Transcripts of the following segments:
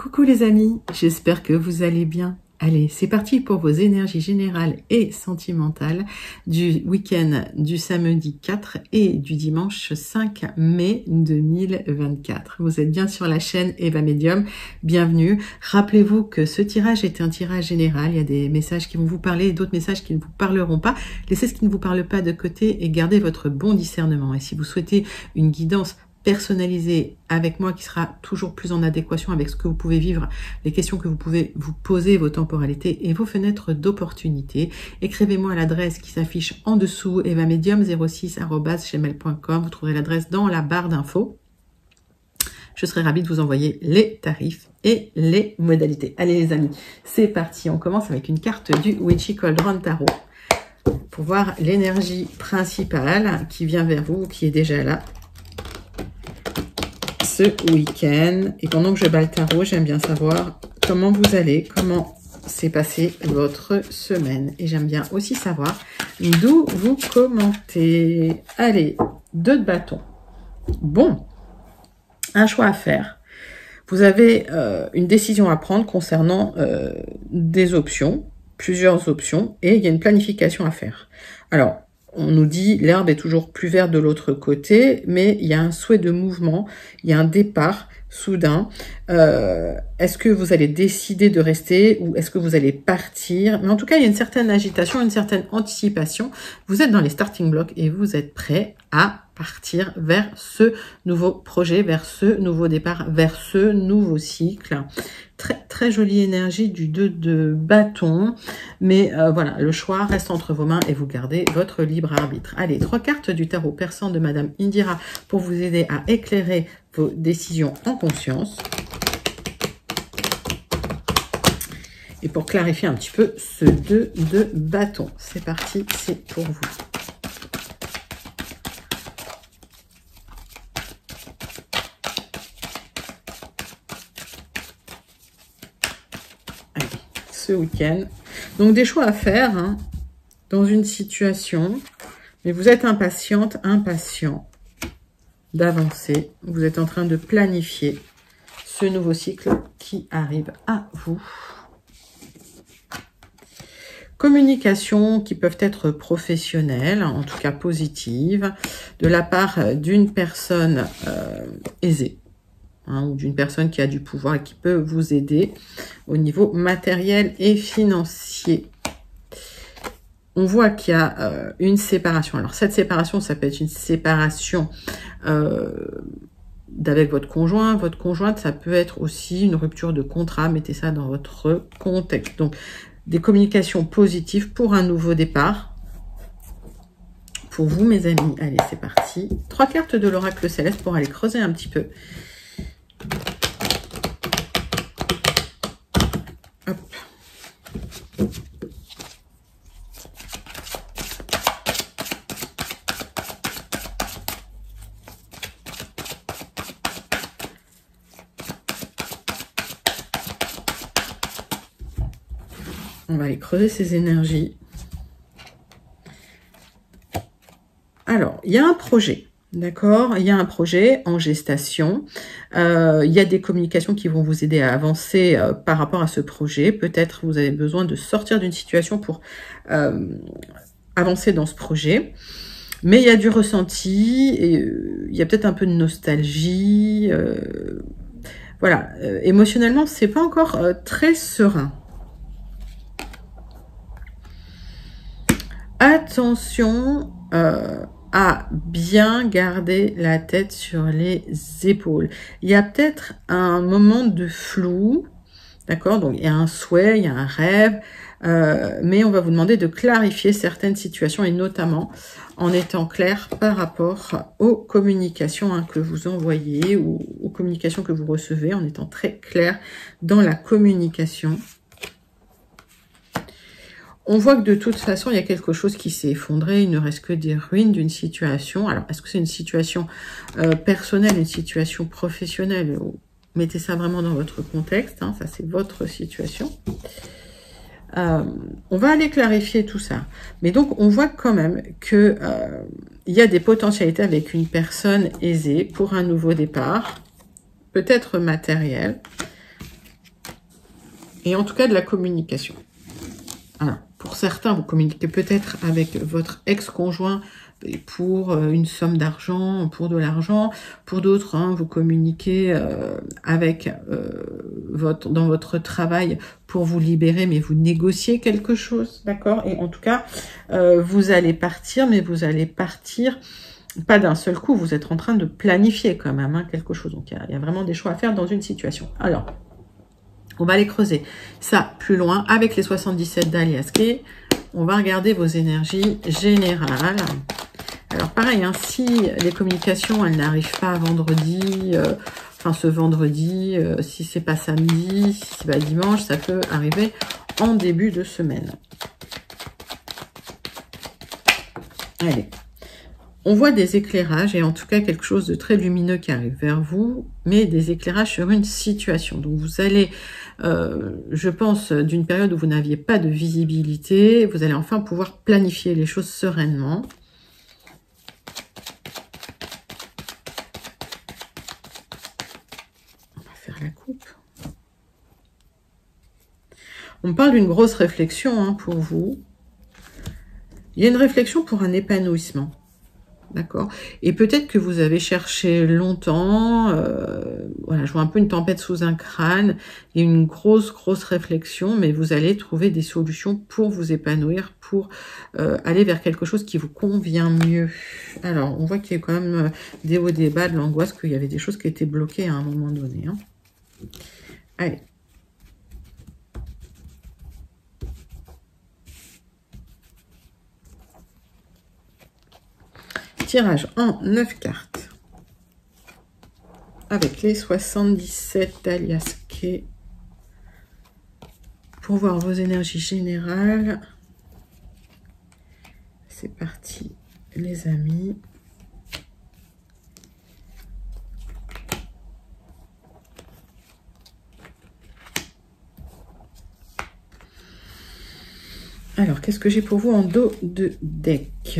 Coucou les amis, j'espère que vous allez bien. Allez, c'est parti pour vos énergies générales et sentimentales du week-end du samedi 4 et du dimanche 5 mai 2024. Vous êtes bien sur la chaîne Eva Medium, bienvenue. Rappelez-vous que ce tirage est un tirage général, il y a des messages qui vont vous parler et d'autres messages qui ne vous parleront pas. Laissez ce qui ne vous parle pas de côté et gardez votre bon discernement. Et si vous souhaitez une guidance personnalisé avec moi qui sera toujours plus en adéquation avec ce que vous pouvez vivre, les questions que vous pouvez vous poser, vos temporalités et vos fenêtres d'opportunité. Écrivez-moi à l'adresse qui s'affiche en dessous, evamedium06@gmail.com. Vous trouverez l'adresse dans la barre d'infos. Je serai ravie de vous envoyer les tarifs et les modalités. Allez les amis, c'est parti. On commence avec une carte du Witchy Cauldron Tarot pour voir l'énergie principale qui vient vers vous, qui est déjà là ce week-end. Et pendant que je bats le tarot, j'aime bien savoir comment vous allez, comment s'est passée votre semaine. Et j'aime bien aussi savoir d'où vous commentez. Allez, 2 de bâton. Bon, un choix à faire. Vous avez une décision à prendre concernant des options, plusieurs options, et il y a une planification à faire. Alors, on nous dit l'herbe est toujours plus verte de l'autre côté, mais il y a un souhait de mouvement, il y a un départ soudain. Est-ce que vous allez décider de rester ou est-ce que vous allez partir? Mais en tout cas, il y a une certaine agitation, une certaine anticipation. Vous êtes dans les starting blocks et vous êtes prêt à partir vers ce nouveau projet, vers ce nouveau départ, vers ce nouveau cycle. Très, très jolie énergie du 2 de bâton. Mais voilà, le choix reste entre vos mains et vous gardez votre libre arbitre. Allez, 3 cartes du tarot persan de Madame Indira pour vous aider à éclairer vos décisions en conscience. Et pour clarifier un petit peu ce 2 de bâton. C'est parti, c'est pour vous. Ce week-end. Donc des choix à faire hein, dans une situation, mais vous êtes impatiente, impatient d'avancer. Vous êtes en train de planifier ce nouveau cycle qui arrive à vous. Communication qui peuvent être professionnelles, en tout cas positives, de la part d'une personne aisée. Ou d'une personne qui a du pouvoir et qui peut vous aider au niveau matériel et financier. On voit qu'il y a une séparation. Alors cette séparation, ça peut être une séparation d'avec votre conjoint, votre conjointe, ça peut être aussi une rupture de contrat. Mettez ça dans votre contexte. Donc des communications positives pour un nouveau départ. Pour vous mes amis, allez c'est parti. 3 cartes de l'oracle céleste pour aller creuser un petit peu. Hop. On va aller creuser ces énergies. Alors, il y a un projet. D'accord, il y a un projet en gestation, il y a des communications qui vont vous aider à avancer par rapport à ce projet. Peut-être vous avez besoin de sortir d'une situation pour avancer dans ce projet. Mais il y a du ressenti, et, il y a peut-être un peu de nostalgie. Voilà, émotionnellement, c'est pas encore très serein. Attention à bien garder la tête sur les épaules. Il y a peut-être un moment de flou, d'accord? Donc, il y a un souhait, il y a un rêve, mais on va vous demander de clarifier certaines situations et notamment en étant clair par rapport aux communications que vous envoyez ou aux communications que vous recevez, en étant très clair dans la communication. On voit que de toute façon, il y a quelque chose qui s'est effondré. Il ne reste que des ruines d'une situation. Alors, est-ce que c'est une situation personnelle, une situation professionnelle? Mettez ça vraiment dans votre contexte. Hein, ça, c'est votre situation. On va aller clarifier tout ça. Mais donc, on voit quand même que il y a des potentialités avec une personne aisée pour un nouveau départ. Peut-être matériel. Et en tout cas, de la communication. Alors, pour certains, vous communiquez peut-être avec votre ex-conjoint pour une somme d'argent, pour de l'argent. Pour d'autres, hein, vous communiquez avec dans votre travail pour vous libérer, mais vous négociez quelque chose, d'accord? Et en tout cas, vous allez partir, mais vous allez partir pas d'un seul coup. Vous êtes en train de planifier quand même hein, quelque chose. Donc, il y a vraiment des choix à faire dans une situation. Alors, on va aller creuser ça plus loin avec les 77 d'Aliaské. On va regarder vos énergies générales. Alors pareil, hein, si les communications, elles n'arrivent pas vendredi, enfin ce vendredi, si c'est pas samedi, si c'est pas dimanche, ça peut arriver en début de semaine. Allez. On voit des éclairages et en tout cas quelque chose de très lumineux qui arrive vers vous, mais des éclairages sur une situation. Donc vous allez, je pense, d'une période où vous n'aviez pas de visibilité, vous allez enfin pouvoir planifier les choses sereinement. On va faire la coupe. On me parle d'une grosse réflexion hein, pour vous. Il y a une réflexion pour un épanouissement. D'accord. Et peut-être que vous avez cherché longtemps, voilà, je vois un peu une tempête sous un crâne, il y a une grosse réflexion, mais vous allez trouver des solutions pour vous épanouir, pour aller vers quelque chose qui vous convient mieux. Alors, on voit qu'il y a quand même des hauts, des bas, de l'angoisse, qu'il y avait des choses qui étaient bloquées à un moment donné. Hein. Allez. Tirage en 9 cartes avec les 77 d'Aliaské pour voir vos énergies générales. C'est parti les amis. Alors, qu'est-ce que j'ai pour vous en dos de deck?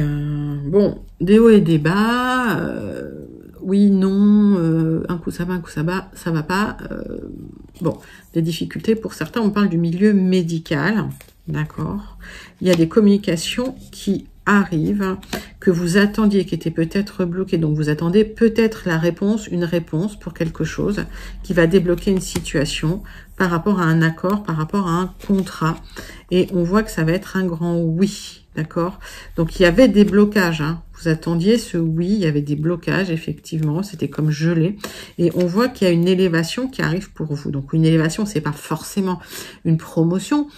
Bon, des hauts et des bas. Oui, non, un coup ça va, un coup ça va pas. Bon, des difficultés pour certains. On parle du milieu médical, d'accord? Il y a des communications qui arrivent, que vous attendiez, qui étaient peut-être bloquées. Donc, vous attendez peut-être la réponse, une réponse pour quelque chose qui va débloquer une situation par rapport à un accord, par rapport à un contrat. Et on voit que ça va être un grand oui, d'accord? Donc, il y avait des blocages, hein. Vous attendiez ce oui, il y avait des blocages, effectivement, c'était comme gelé. Et on voit qu'il y a une élévation qui arrive pour vous. Donc, une élévation, c'est pas forcément une promotion.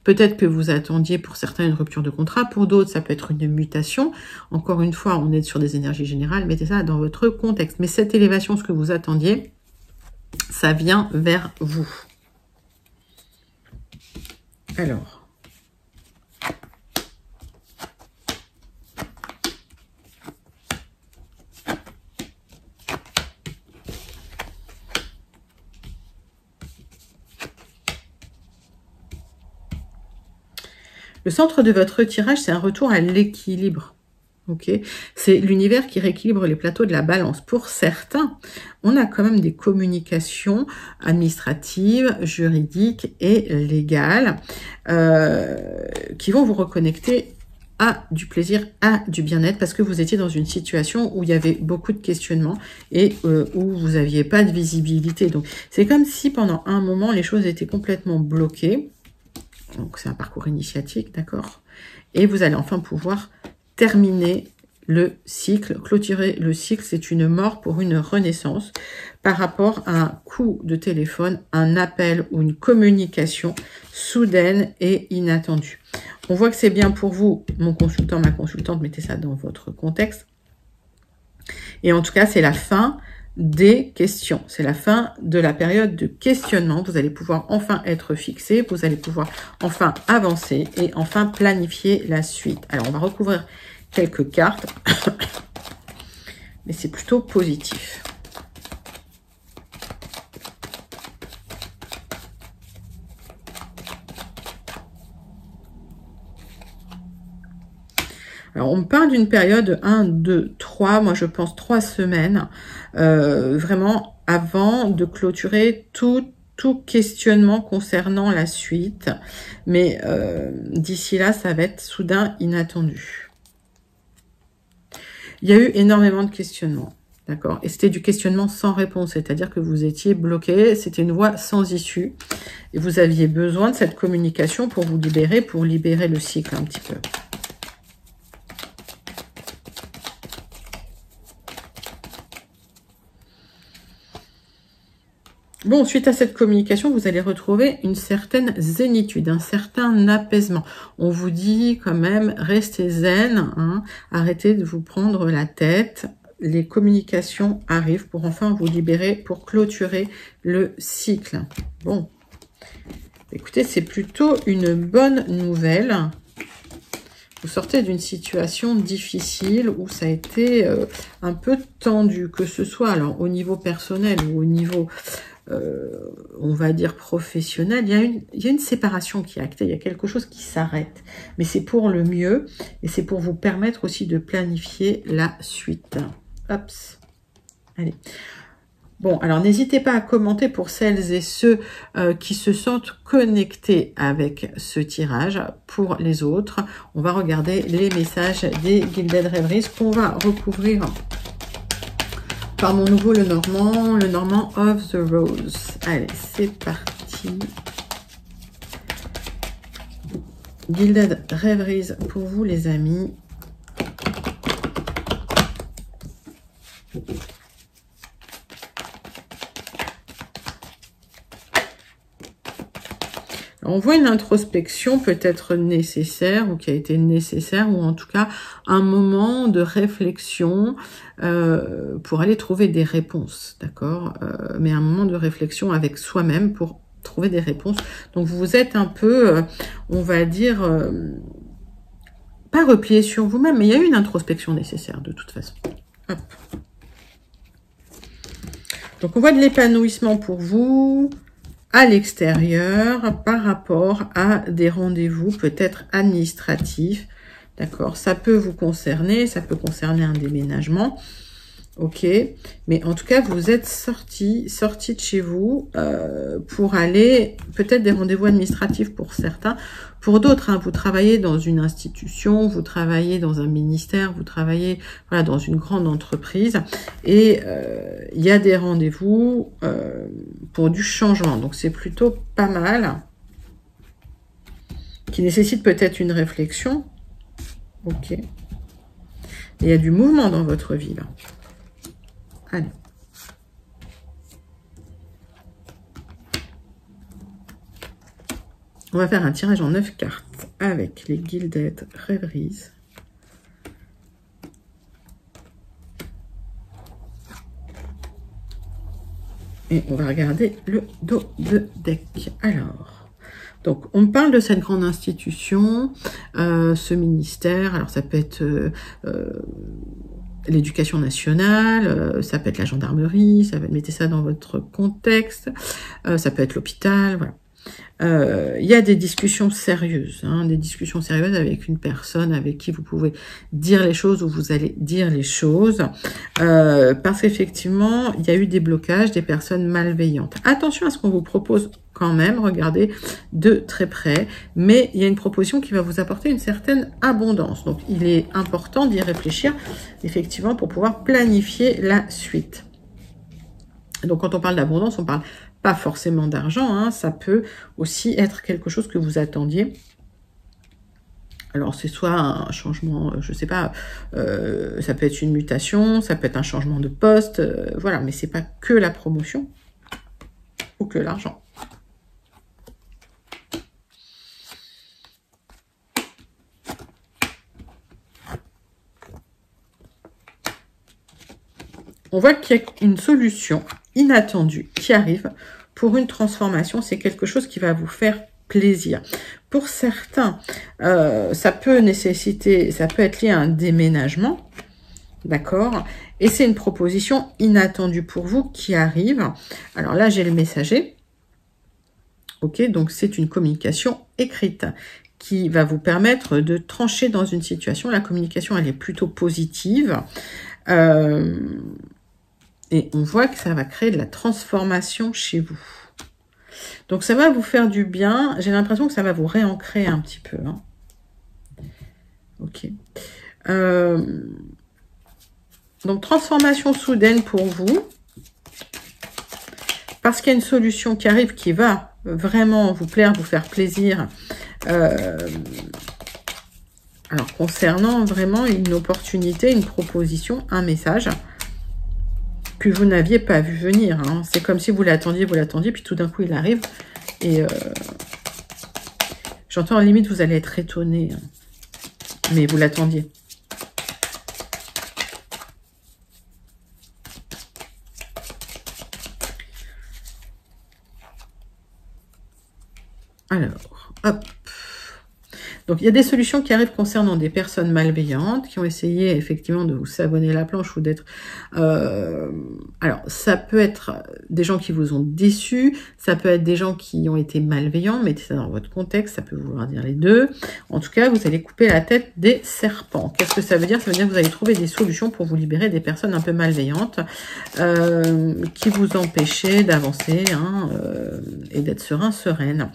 Peut-être que vous attendiez pour certains une rupture de contrat, pour d'autres, ça peut être une mutation. Encore une fois, on est sur des énergies générales, mettez ça dans votre contexte. Mais cette élévation, ce que vous attendiez, ça vient vers vous. Alors... Le centre de votre tirage, c'est un retour à l'équilibre. Ok, c'est l'univers qui rééquilibre les plateaux de la balance. Pour certains, on a quand même des communications administratives, juridiques et légales qui vont vous reconnecter à du plaisir, à du bien-être, parce que vous étiez dans une situation où il y avait beaucoup de questionnements et où vous n'aviez pas de visibilité. Donc, c'est comme si pendant un moment, les choses étaient complètement bloquées. Donc, c'est un parcours initiatique, d'accord? Et vous allez enfin pouvoir terminer le cycle. Clôturer le cycle, c'est une mort pour une renaissance par rapport à un coup de téléphone, un appel ou une communication soudaine et inattendue. On voit que c'est bien pour vous, mon consultant, ma consultante, mettez ça dans votre contexte. Et en tout cas, c'est la fin des questions. C'est la fin de la période de questionnement. Vous allez pouvoir enfin être fixé, vous allez pouvoir enfin avancer et enfin planifier la suite. Alors, on va recouvrir quelques cartes, mais c'est plutôt positif. Alors, on me parle d'une période de 1, 2, 3, moi je pense 3 semaines, vraiment avant de clôturer toutes surtout questionnement concernant la suite. Mais d'ici là, ça va être soudain inattendu. Il y a eu énormément de questionnements. D'accord? Et c'était du questionnement sans réponse, c'est-à-dire que vous étiez bloqué, c'était une voie sans issue. Et vous aviez besoin de cette communication pour vous libérer, pour libérer le cycle un petit peu. Bon, suite à cette communication, vous allez retrouver une certaine zénitude, un certain apaisement. On vous dit quand même, restez zen, hein, arrêtez de vous prendre la tête. Les communications arrivent pour enfin vous libérer, pour clôturer le cycle. Bon, écoutez, c'est plutôt une bonne nouvelle. Vous sortez d'une situation difficile où ça a été un peu tendu, que ce soit alors au niveau personnel ou au niveau, on va dire, professionnel. Il y a une séparation qui est actée, il y a quelque chose qui s'arrête. Mais c'est pour le mieux et c'est pour vous permettre aussi de planifier la suite. Hop, allez. Bon, alors n'hésitez pas à commenter pour celles et ceux qui se sentent connectés avec ce tirage. Pour les autres, on va regarder les messages des Gilded Rêveries qu'on va recouvrir par mon nouveau le Normand of the Rose. Allez, c'est parti. Gilded Rêveries pour vous les amis. On voit une introspection peut-être nécessaire ou qui a été nécessaire ou en tout cas un moment de réflexion pour aller trouver des réponses, d'accord, mais un moment de réflexion avec soi-même pour trouver des réponses. Donc vous êtes un peu, on va dire, pas replié sur vous-même, mais il y a eu une introspection nécessaire de toute façon. Hop. Donc on voit de l'épanouissement pour vous à l'extérieur par rapport à des rendez-vous peut-être administratifs, d'accord? Ça peut vous concerner, ça peut concerner un déménagement, ok? Mais en tout cas, vous êtes sorti de chez vous pour aller, peut-être des rendez-vous administratifs pour certains, pour d'autres, hein, vous travaillez dans une institution, vous travaillez dans un ministère, vous travaillez voilà, dans une grande entreprise et il y a des rendez-vous pour du changement. Donc c'est plutôt pas mal, qui nécessite peut-être une réflexion. Ok. Et il y a du mouvement dans votre vie là. Allez. On va faire un tirage en 9 cartes avec les Gilded Rêveries. Et on va regarder le dos de deck. Alors, donc on parle de cette grande institution, ce ministère. Alors ça peut être l'éducation nationale, ça peut être la gendarmerie, ça va mettez ça dans votre contexte, ça peut être l'hôpital, voilà. Il y a des discussions sérieuses, hein, des discussions sérieuses avec une personne avec qui vous pouvez dire les choses ou vous allez dire les choses, parce qu'effectivement, il y a eu des blocages, des personnes malveillantes. Attention à ce qu'on vous propose quand même, regardez de très près, mais il y a une proposition qui va vous apporter une certaine abondance. Donc, il est important d'y réfléchir, effectivement, pour pouvoir planifier la suite. Donc, quand on parle d'abondance, on parle pas forcément d'argent, hein, ça peut aussi être quelque chose que vous attendiez. Alors, c'est soit un changement, je sais pas, ça peut être une mutation, ça peut être un changement de poste, voilà, mais c'est pas que la promotion ou que l'argent. On voit qu'il y a une solution inattendue qui arrive pour une transformation. C'est quelque chose qui va vous faire plaisir. Pour certains, ça peut nécessiter, ça peut être lié à un déménagement, d'accord? Et c'est une proposition inattendue pour vous qui arrive. Alors là, j'ai le messager. Ok, donc c'est une communication écrite qui va vous permettre de trancher dans une situation. La communication, elle est plutôt positive. Et on voit que ça va créer de la transformation chez vous. Donc ça va vous faire du bien. J'ai l'impression que ça va vous réancrer un petit peu. Hein. Ok. Donc transformation soudaine pour vous. Parce qu'il y a une solution qui arrive qui va vraiment vous plaire, vous faire plaisir. Alors concernant vraiment une opportunité, une proposition, un message que vous n'aviez pas vu venir. Hein. C'est comme si vous l'attendiez, puis tout d'un coup il arrive. Et j'entends à la limite vous allez être étonné, hein. Mais vous l'attendiez. Alors, hop. Donc, il y a des solutions qui arrivent concernant des personnes malveillantes qui ont essayé effectivement de vous savonner la planche ou d'être... alors, ça peut être des gens qui vous ont déçus, ça peut être des gens qui ont été malveillants, mettez ça dans votre contexte, ça peut vouloir dire les deux. En tout cas, vous allez couper la tête des serpents. Qu'est-ce que ça veut dire? Ça veut dire que vous allez trouver des solutions pour vous libérer des personnes un peu malveillantes qui vous empêchaient d'avancer hein, et d'être serein, sereine.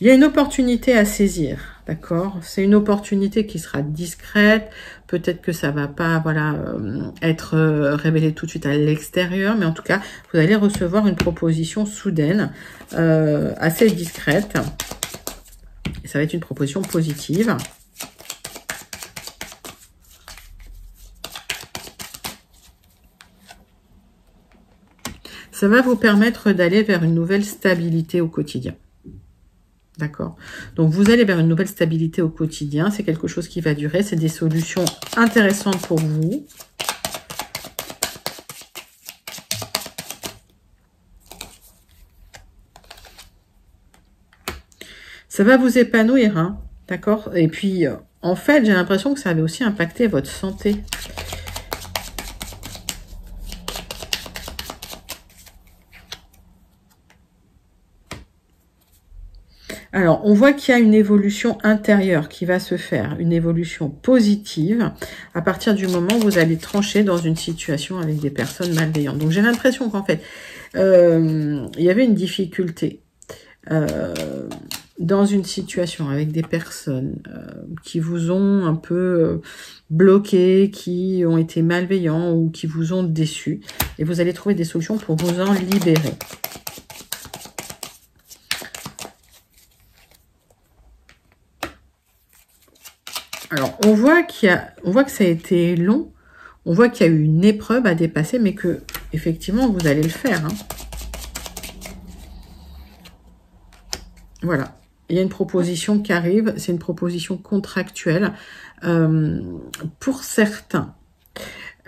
Il y a une opportunité à saisir, d'accord? C'est une opportunité qui sera discrète. Peut-être que ça va pas, voilà, être révélé tout de suite à l'extérieur, mais en tout cas, vous allez recevoir une proposition soudaine, assez discrète. Et ça va être une proposition positive. Ça va vous permettre d'aller vers une nouvelle stabilité au quotidien. D'accord. Donc, vous allez vers une nouvelle stabilité au quotidien. C'est quelque chose qui va durer. C'est des solutions intéressantes pour vous. Ça va vous épanouir, hein. D'accord. Et puis, en fait, j'ai l'impression que ça avait aussi impacté votre santé. Alors, on voit qu'il y a une évolution intérieure qui va se faire, une évolution positive à partir du moment où vous allez trancher dans une situation avec des personnes malveillantes. Donc, j'ai l'impression qu'en fait, il y avait une difficulté dans une situation avec des personnes qui vous ont un peu bloqué, qui ont été malveillants ou qui vous ont déçus. Et vous allez trouver des solutions pour vous en libérer. Alors, on voit que ça a été long, on voit qu'il y a eu une épreuve à dépasser, mais que, effectivement, vous allez le faire. Hein. Voilà. Il y a une proposition qui arrive, c'est une proposition contractuelle. Pour certains,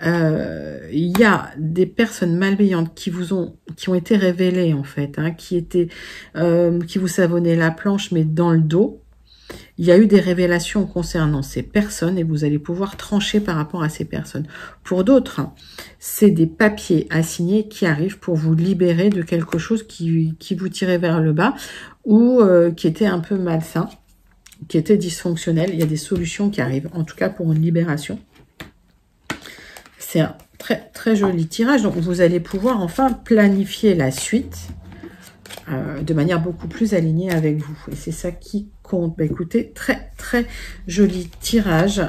il y a des personnes malveillantes qui ont été révélées, en fait, hein, qui vous savonnaient la planche, mais dans le dos. Il y a eu des révélations concernant ces personnes et vous allez pouvoir trancher par rapport à ces personnes. Pour d'autres, c'est des papiers à signer qui arrivent pour vous libérer de quelque chose qui vous tirait vers le bas ou qui était un peu malsain, qui était dysfonctionnel. Il y a des solutions qui arrivent, en tout cas pour une libération. C'est un très, très joli tirage. Donc, vous allez pouvoir enfin planifier la suite de manière beaucoup plus alignée avec vous. Et c'est ça qui compte. Bah, écoutez, très très joli tirage.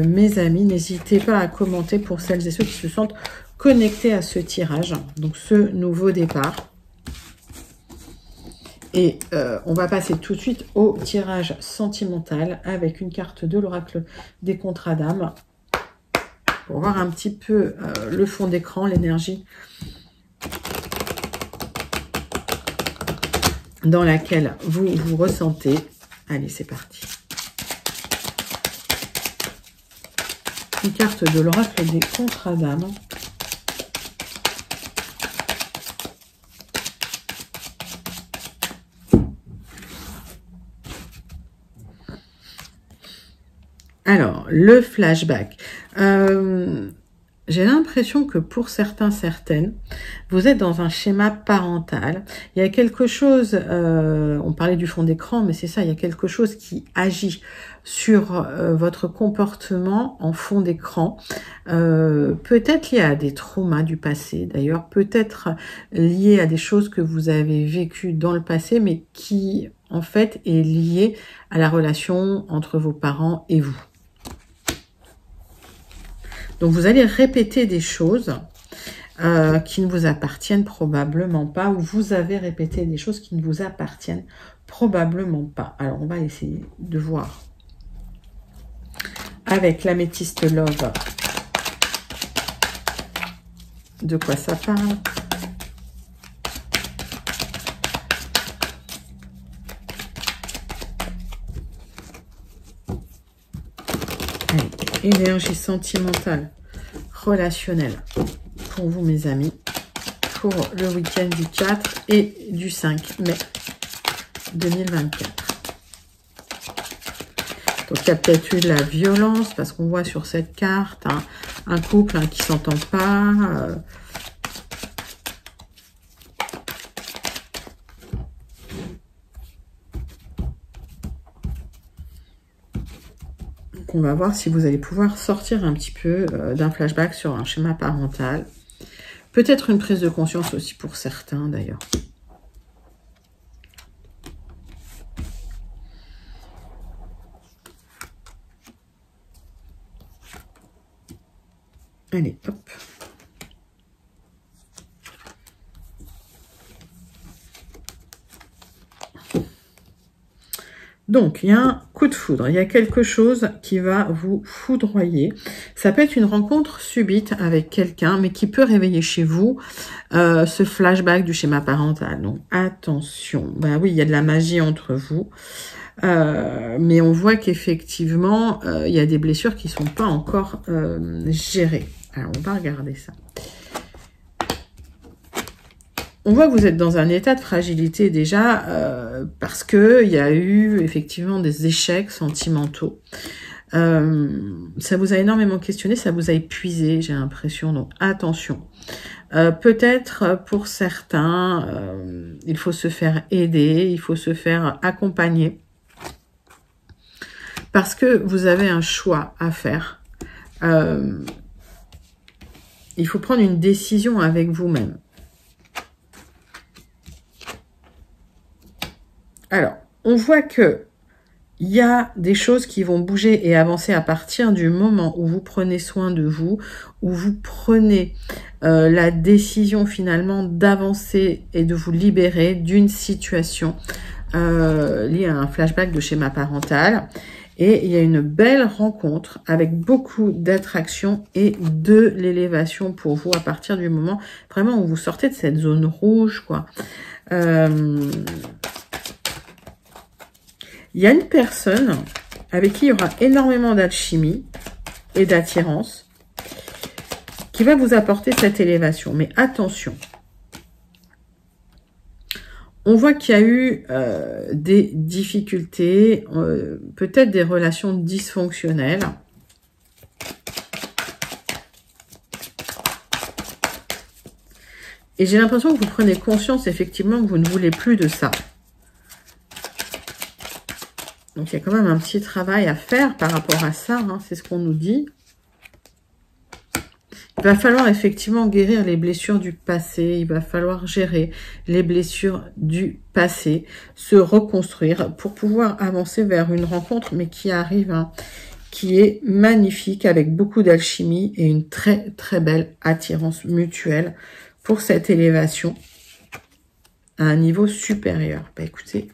Mes amis, n'hésitez pas à commenter pour celles et ceux qui se sentent connectés à ce tirage. Donc ce nouveau départ. Et on va passer tout de suite au tirage sentimental avec une carte de l'oracle des contrats d'âme. Pour voir un petit peu le fond d'écran, l'énergie dans laquelle vous vous ressentez. Allez, c'est parti. Une carte de l'oracle des contrats d'âme. Alors, le flashback. j'ai l'impression que pour certains, certaines, vous êtes dans un schéma parental. Il y a quelque chose, on parlait du fond d'écran, mais c'est ça, il y a quelque chose qui agit sur votre comportement en fond d'écran. Peut-être lié à des traumas du passé, d'ailleurs, peut-être lié à des choses que vous avez vécues dans le passé, mais qui, en fait, est lié à la relation entre vos parents et vous. Donc, vous allez répéter des choses qui ne vous appartiennent probablement pas, ou vous avez répété des choses qui ne vous appartiennent probablement pas. Alors, on va essayer de voir avec l'améthyste Love de quoi ça parle. Énergie sentimentale, relationnelle pour vous, mes amis, pour le week-end du 4 et du 5 mai 2024. Donc, il y a peut-être eu de la violence, parce qu'on voit sur cette carte un couple qui ne s'entend pas. On va voir si vous allez pouvoir sortir un petit peu d'un flashback sur un schéma parental. Peut-être une prise de conscience aussi pour certains d'ailleurs. Allez, hop. Donc, il y a un coup de foudre, il y a quelque chose qui va vous foudroyer. Ça peut être une rencontre subite avec quelqu'un, mais qui peut réveiller chez vous ce flashback du schéma parental. Donc, attention. Ben oui, il y a de la magie entre vous, mais on voit qu'effectivement, il y a des blessures qui ne sont pas encore gérées. Alors, on va regarder ça. On voit que vous êtes dans un état de fragilité déjà parce que il y a eu effectivement des échecs sentimentaux. Ça vous a énormément questionné, ça vous a épuisé, j'ai l'impression. Donc attention. Peut-être pour certains, il faut se faire aider, il faut se faire accompagner parce que vous avez un choix à faire. Il faut prendre une décision avec vous-même. Alors, on voit que il y a des choses qui vont bouger et avancer à partir du moment où vous prenez soin de vous, où vous prenez la décision finalement d'avancer et de vous libérer d'une situation liée à un flashback de schéma parental. Et il y a une belle rencontre avec beaucoup d'attraction et de l'élévation pour vous à partir du moment vraiment où vous sortez de cette zone rouge, quoi. Il y a une personne avec qui il y aura énormément d'alchimie et d'attirance qui va vous apporter cette élévation. Mais attention, on voit qu'il y a eu des difficultés, peut-être des relations dysfonctionnelles. Et j'ai l'impression que vous prenez conscience effectivement que vous ne voulez plus de ça. Donc, il y a quand même un petit travail à faire par rapport à ça, hein, c'est ce qu'on nous dit. Il va falloir effectivement guérir les blessures du passé, il va falloir gérer les blessures du passé, se reconstruire pour pouvoir avancer vers une rencontre, mais qui arrive, hein, qui est magnifique, avec beaucoup d'alchimie et une très très belle attirance mutuelle pour cette élévation à un niveau supérieur. Bah écoutez,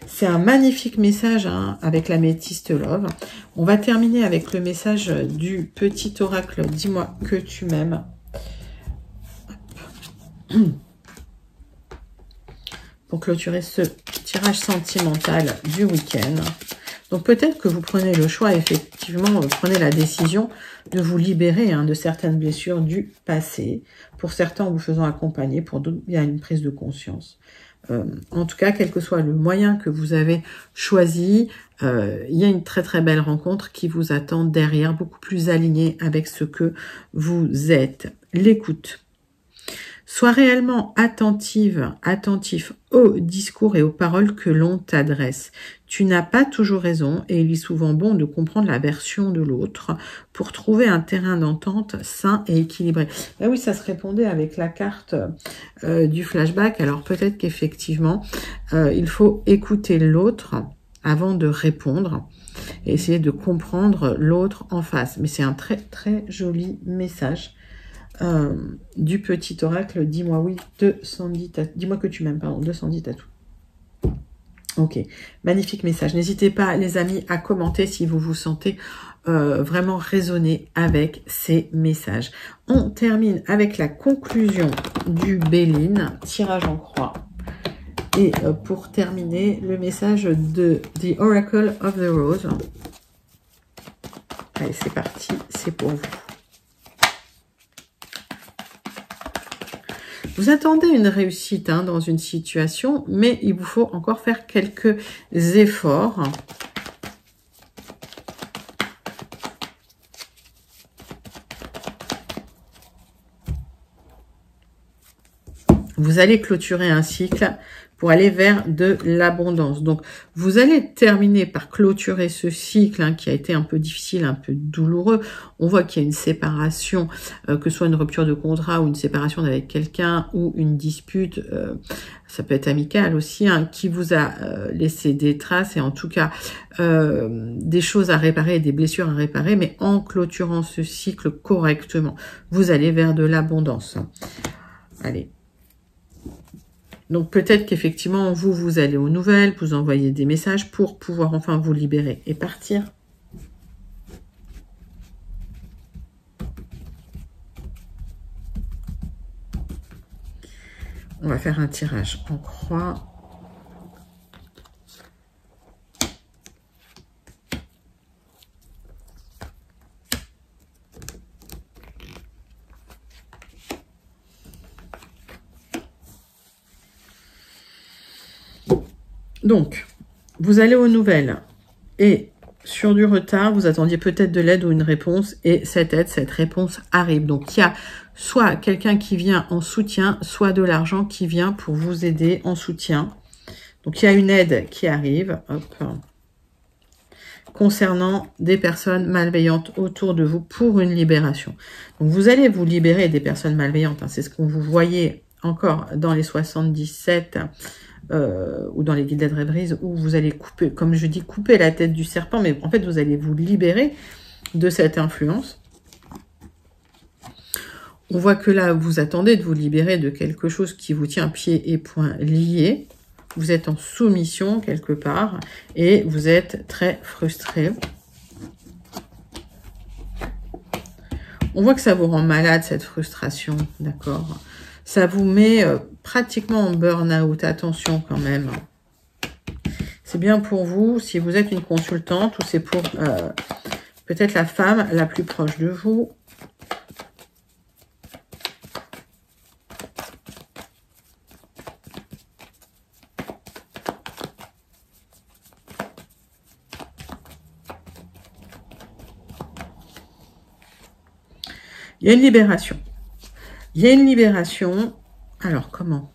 c'est un magnifique message, hein, avec l'améthyste Love. On va terminer avec le message du petit oracle. Dis-moi que tu m'aimes. Pour clôturer ce tirage sentimental du week-end. Donc peut-être que vous prenez le choix, effectivement, vous prenez la décision de vous libérer, hein, de certaines blessures du passé. Pour certains, en vous faisant accompagner, pour d'autres, il y a une prise de conscience. en tout cas, quel que soit le moyen que vous avez choisi, il y a une très très belle rencontre qui vous attend derrière, beaucoup plus alignée avec ce que vous êtes. L'écoute. Sois réellement attentif aux discours et aux paroles que l'on t'adresse. Tu n'as pas toujours raison et il est souvent bon de comprendre la version de l'autre pour trouver un terrain d'entente sain et équilibré. Ah oui, ça se répondait avec la carte du flashback. Alors peut-être qu'effectivement, il faut écouter l'autre avant de répondre et essayer de comprendre l'autre en face. Mais c'est un très très joli message. Du petit oracle, dis-moi oui, 210 tatous. Dis-moi que tu m'aimes, pardon, 210 tatous. Ok, magnifique message. N'hésitez pas, les amis, à commenter si vous vous sentez vraiment résonner avec ces messages. On termine avec la conclusion du Béline, tirage en croix. Et pour terminer, le message de The Oracle of the Rose. Allez, c'est parti, c'est pour vous. Vous attendez une réussite dans une situation, mais il vous faut encore faire quelques efforts. Vous allez clôturer un cycle pour aller vers de l'abondance. Donc, vous allez terminer par clôturer ce cycle qui a été un peu difficile, un peu douloureux. On voit qu'il y a une séparation, que ce soit une rupture de contrat ou une séparation avec quelqu'un ou une dispute, ça peut être amical aussi, qui vous a laissé des traces et en tout cas des choses à réparer, des blessures à réparer, mais en clôturant ce cycle correctement, vous allez vers de l'abondance. Allez. Donc peut-être qu'effectivement, vous allez aux nouvelles, vous envoyez des messages pour pouvoir enfin vous libérer et partir. On va faire un tirage en croix. Donc, vous allez aux nouvelles et sur du retard, vous attendiez peut-être de l'aide ou une réponse et cette aide, cette réponse arrive. Donc, il y a soit quelqu'un qui vient en soutien, soit de l'argent qui vient pour vous aider en soutien. Donc, il y a une aide qui arrive. Hop. Concernant des personnes malveillantes autour de vous pour une libération. Donc, vous allez vous libérer des personnes malveillantes. C'est ce qu'on vous voyait encore dans les 77 ou dans les guides de rêveries où vous allez couper, comme je dis, couper la tête du serpent, mais en fait, vous allez vous libérer de cette influence. On voit que là, vous attendez de vous libérer de quelque chose qui vous tient pieds et poings liés. Vous êtes en soumission quelque part et vous êtes très frustré. On voit que ça vous rend malade, cette frustration, d'accord? Ça vous met pratiquement en burn-out. Attention quand même. C'est bien pour vous si vous êtes une consultante ou c'est pour peut-être la femme la plus proche de vous. Il y a une libération. Il y a une libération. Alors, comment?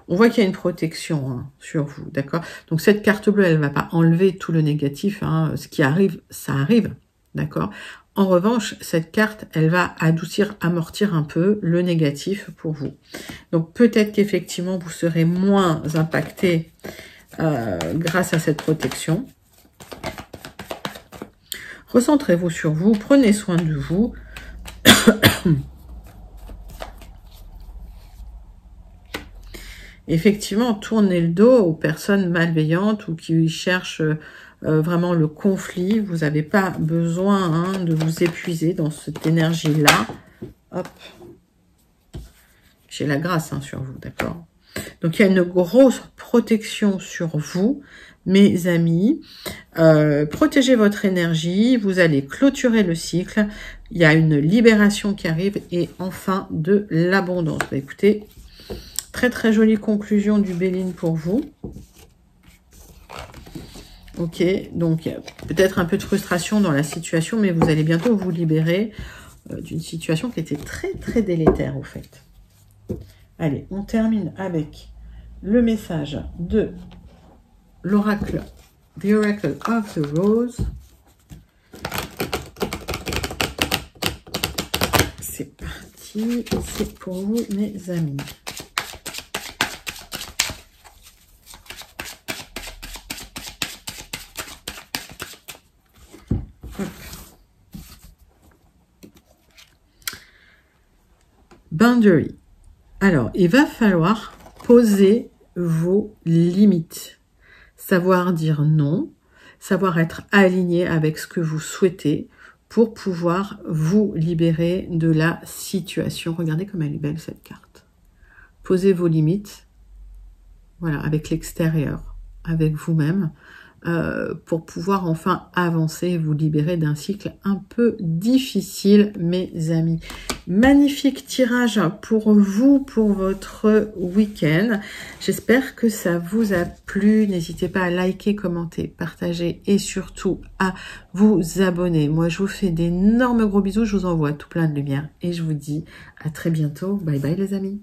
On voit qu'il y a une protection sur vous, d'accord? Donc, cette carte bleue, elle ne va pas enlever tout le négatif. Ce qui arrive, ça arrive, d'accord? En revanche, cette carte, elle va adoucir, amortir un peu le négatif pour vous. Donc, peut-être qu'effectivement, vous serez moins impacté grâce à cette protection. Recentrez-vous sur vous, prenez soin de vous. Effectivement, tournez le dos aux personnes malveillantes ou qui cherchent vraiment le conflit. Vous n'avez pas besoin de vous épuiser dans cette énergie-là. Hop. J'ai la grâce sur vous, d'accord? Donc, il y a une grosse protection sur vous, mes amis. Protégez votre énergie. Vous allez clôturer le cycle. Il y a une libération qui arrive et enfin de l'abondance. Écoutez, Très très jolie conclusion du Béline pour vous. Ok, donc peut-être un peu de frustration dans la situation, mais vous allez bientôt vous libérer d'une situation qui était très très délétère au fait. Allez, on termine avec le message de l'oracle, The Oracle of the Rose. C'est parti, c'est pour vous mes amis. Boundary. Alors, il va falloir poser vos limites. Savoir dire non, savoir être aligné avec ce que vous souhaitez pour pouvoir vous libérer de la situation. Regardez comme elle est belle cette carte. Posez vos limites, voilà, avec l'extérieur, avec vous-même, pour pouvoir enfin avancer et vous libérer d'un cycle un peu difficile, mes amis. Magnifique tirage pour vous, pour votre week-end. J'espère que ça vous a plu. N'hésitez pas à liker, commenter, partager et surtout à vous abonner. Moi, je vous fais d'énormes gros bisous. Je vous envoie tout plein de lumière et je vous dis à très bientôt. Bye bye les amis.